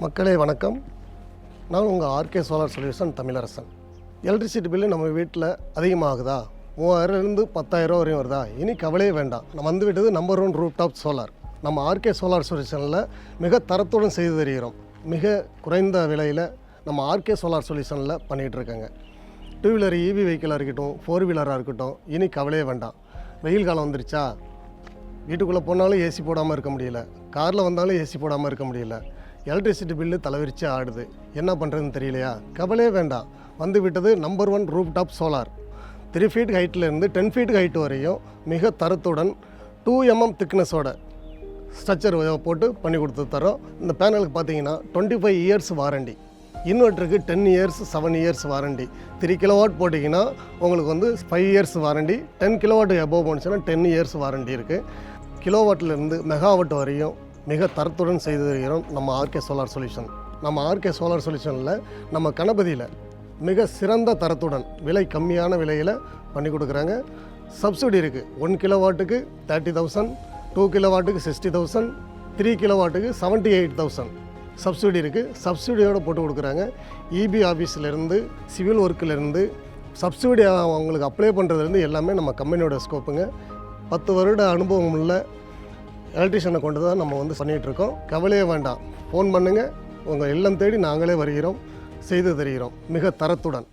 மக்களே வணக்கம். நான் உங்கள் RK solar solution Tamilarasan. Electricity bill நம்ம வீட்டில் அதிகமாகுதா? 3000லேருந்து 10,000 வரையும் வருதா? இனி கவலையே வேண்டாம். நம்ம வந்துவிட்டது நம்பர் 1 ரூப் டாப் சோலார். நம்ம ஆர்கே சோலார் சொல்யூஷனில் மிக தரத்துடன் செய்து தருகிறோம். மிக குறைந்த விலையில் நம்ம ஆர்கே சோலார் சொல்யூஷனில் பண்ணிகிட்ருக்கேங்க. 2 வீலர் EV வெஹிக்கிளாக இருக்கட்டும், 4 வீலராக இருக்கட்டும், இனி கவலையே வேண்டாம். வெயில் காலம் வந்துருச்சா, வீட்டுக்குள்ளே போனாலும் ஏசி போடாமல் இருக்க முடியல, காரில் வந்தாலும் ஏசி போடாமல் இருக்க முடியல, எலக்ட்ரிசிட்டி பில்லு தலைவிரிச்சு ஆடுது, என்ன பண்ணுறதுன்னு தெரியலையா? கவலையே வேண்டாம். வந்து விட்டது number 1 roof top solar. 3 feet ஹைட்லேருந்து 10 ஃபீட் ஹைட் வரையும் மிக தரத்துடன் 2 mm திக்னஸோட ஸ்ட்ரக்சர் போட்டு பண்ணி கொடுத்து தரோம். இந்த பேனலுக்கு பார்த்தீங்கன்னா 25 இயர்ஸ் வாரண்டி, இன்வெர்ட்டருக்கு 10 இயர்ஸ் 7 இயர்ஸ் வாரண்டி. 3 கிலோவாட் போட்டிங்கன்னா உங்களுக்கு வந்து 5 இயர்ஸ் வாரண்டி, 10 கிலோவாட் எபோவ் போனுச்சுன்னா 10 இயர்ஸ் வாரண்டி இருக்குது. கிலோவாட்லேருந்து மெகாவாட் வரையும் மிக தரத்துடன் செய்து வருகிறோம் நம்ம ஆர்கே சோலார் சொல்யூஷன். நம்ம ஆர்கே சோலார் சொல்யூஷனில் நம்ம கணபதியில் மிக சிறந்த தரத்துடன் விலை கம்மியான விலையில் பண்ணி கொடுக்குறாங்க. சப்சிடி இருக்குது. 1 கிலோவாட்டுக்கு 30,000, 2 கிலோவாட்டுக்கு 60,000, 3 கிலோவாட்டுக்கு 78,000 சப்சிடி இருக்குது. சப்சிடியோடு போட்டு கொடுக்குறாங்க. EB ஆஃபீஸ்லேருந்து, சிவில் ஒர்க்கிலேருந்து, சப்சிடி அவங்களுக்கு அப்ளை பண்ணுறதுலேருந்து எல்லாமே நம்ம கம்பெனியோட ஸ்கோப்புங்க. 10 வருட அனுபவம் உள்ள எலக்ட்ரிஷியனை கொண்டு தான் நம்ம வந்து பண்ணிகிட்ருக்கோம். கவலையே வேண்டாம். ஃபோன் பண்ணுங்கள், உங்கள் இல்லம் தேடி நாங்களே வருகிறோம், செய்து தருகிறோம் மிக தரத்துடன்.